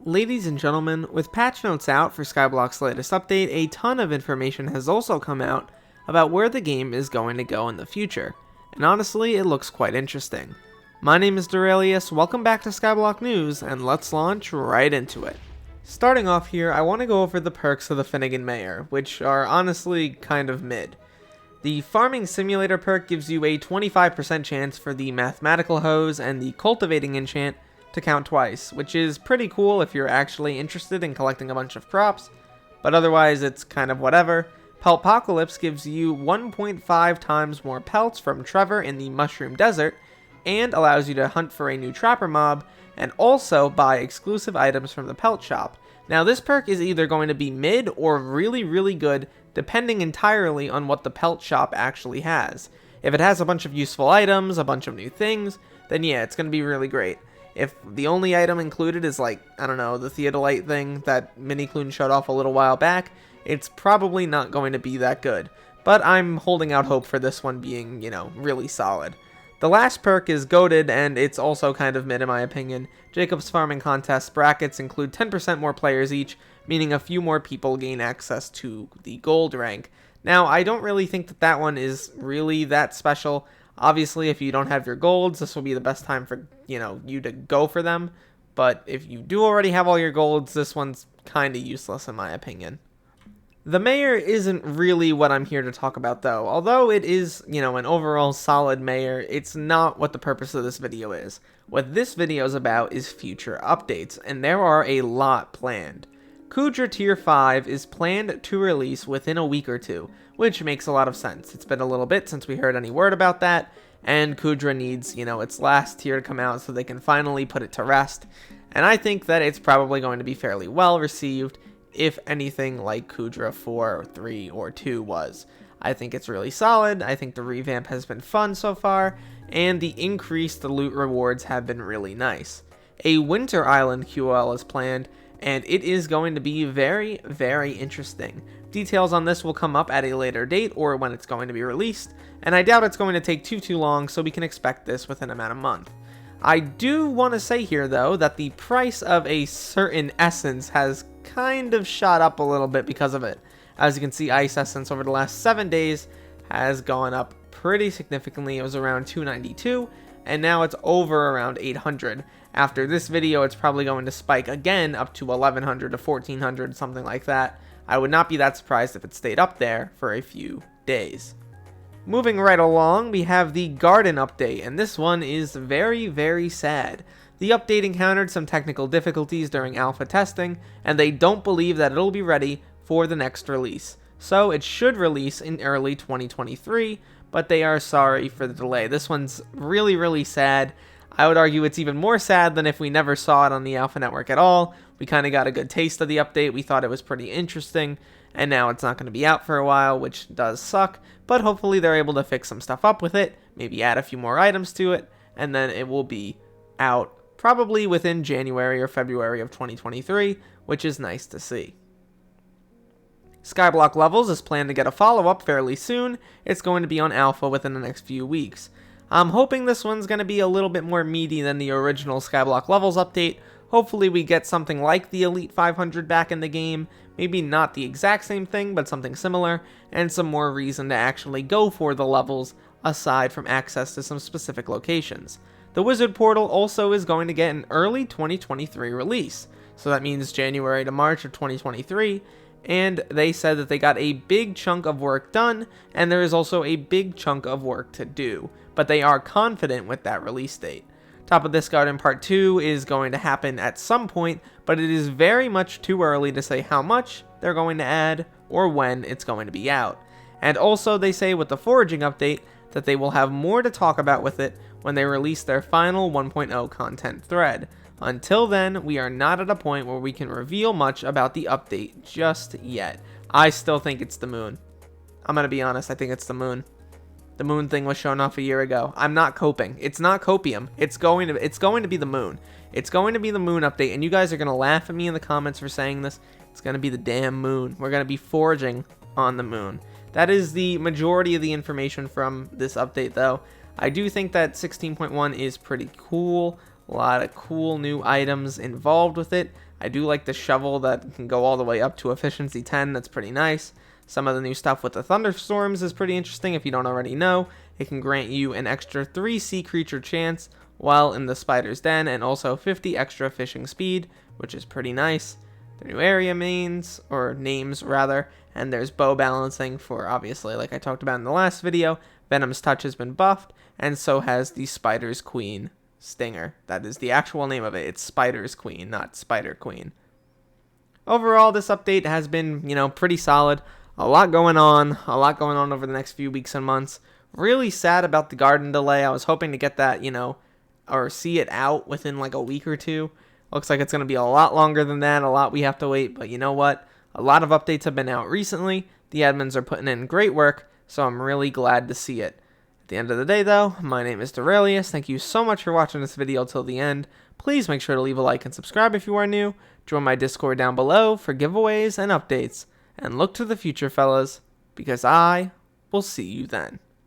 Ladies and gentlemen, with patch notes out for Skyblock's latest update, a ton of information has also come out about where the game is going to go in the future, and honestly, it looks quite interesting. My name is Derailious, welcome back to Skyblock News, and let's launch right into it. Starting off here, I want to go over the perks of the Finnegan Mayor, which are honestly kind of mid. The Farming Simulator perk gives you a 25% chance for the Mathematical Hose and the Cultivating Enchant to count twice, which is pretty cool if you're actually interested in collecting a bunch of crops, but otherwise it's kind of whatever. Peltpocalypse gives you 1.5 times more pelts from Trevor in the Mushroom Desert, and allows you to hunt for a new Trapper mob, and also buy exclusive items from the Pelt Shop. Now this perk is either going to be mid or really good, depending entirely on what the Pelt Shop actually has. If it has a bunch of useful items, a bunch of new things, then yeah, it's going to be really great. If the only item included is like, I don't know, the Theodolite thing that Minikloon showed off a little while back, it's probably not going to be that good. But I'm holding out hope for this one being, really solid. The last perk is goated, and it's also kind of mid in my opinion. Jacob's Farming Contest brackets include 10% more players each, meaning a few more people gain access to the gold rank. Now, I don't really think that that one is really that special. Obviously, if you don't have your golds, this will be the best time for, you to go for them. But if you do already have all your golds, this one's kind of useless in my opinion. The mayor isn't really what I'm here to talk about though. Although it is, an overall solid mayor, it's not what the purpose of this video is. What this video is about is future updates, and there are a lot planned. Kudra Tier 5 is planned to release within a week or two, which makes a lot of sense. It's been a little bit since we heard any word about that, and Kudra needs, its last tier to come out so they can finally put it to rest. And I think that it's probably going to be fairly well received, if anything like Kudra 4, or 3, or 2 was. I think it's really solid, I think the revamp has been fun so far, and the increased loot rewards have been really nice. A Winter Island QL is planned, and it is going to be very interesting. Details on this will come up at a later date or when it's going to be released, and I doubt it's going to take too long, so we can expect this within about a month. I do want to say here though that the price of a certain essence has kind of shot up a little bit because of it. As you can see, Ice Essence over the last 7 days has gone up pretty significantly. It was around 292, and now it's over around 800. After this video, it's probably going to spike again up to 1100 to 1400, something like that. I would not be that surprised if it stayed up there for a few days. Moving right along, we have the Garden update, and this one is very sad. The update encountered some technical difficulties during alpha testing, and they don't believe that it'll be ready for the next release. So it should release in early 2023, but they are sorry for the delay. This one's really sad. I would argue it's even more sad than if we never saw it on the Alpha Network at all. We kind of got a good taste of the update, we thought it was pretty interesting, and now it's not going to be out for a while, which does suck, but hopefully they're able to fix some stuff up with it, maybe add a few more items to it, and then it will be out probably within January or February of 2023, which is nice to see. Skyblock Levels is planned to get a follow-up fairly soon. It's going to be on Alpha within the next few weeks. I'm hoping this one's going to be a little bit more meaty than the original Skyblock Levels update. Hopefully we get something like the Elite 500 back in the game, maybe not the exact same thing, but something similar, and some more reason to actually go for the levels, aside from access to some specific locations. The Wizard Portal also is going to get an early 2023 release, so that means January to March of 2023, and they said that they got a big chunk of work done, and there is also a big chunk of work to do, but they are confident with that release date. Top of this Garden Part 2 is going to happen at some point, but it is very much too early to say how much they're going to add or when it's going to be out. And also they say with the Foraging update that they will have more to talk about with it when they release their final 1.0 content thread. Until then, we are not at a point where we can reveal much about the update just yet. I still think it's the moon. I'm gonna be honest, I think it's the moon. The moon thing was shown off a year ago. I'm not coping. It's not copium. It's going to be the moon. It's going to be the moon update, and you guys are going to laugh at me in the comments for saying this. It's going to be the damn moon. We're going to be foraging on the moon. That is the majority of the information from this update, though. I do think that 16.1 is pretty cool. A lot of cool new items involved with it. I do like the shovel that can go all the way up to efficiency 10. That's pretty nice. Some of the new stuff with the thunderstorms is pretty interesting. If you don't already know, it can grant you an extra 3 sea creature chance while in the spider's den, and also 50 extra fishing speed, which is pretty nice. The new area names rather, and there's bow balancing for, obviously, like I talked about in the last video, Venom's Touch has been buffed, and so has the Spider's Queen Stinger. That is the actual name of it. It's Spider's Queen, not Spider Queen. Overall, this update has been, pretty solid. A lot going on over the next few weeks and months. Really sad about the garden delay. I was hoping to get that, or see it out within like a week or two. Looks like it's going to be a lot longer than that, a lot we have to wait, but you know what? A lot of updates have been out recently. The admins are putting in great work, so I'm really glad to see it. At the end of the day, though, my name is Derailious. Thank you so much for watching this video till the end. Please make sure to leave a like and subscribe if you are new. Join my Discord down below for giveaways and updates. And look to the future, fellas, because I will see you then.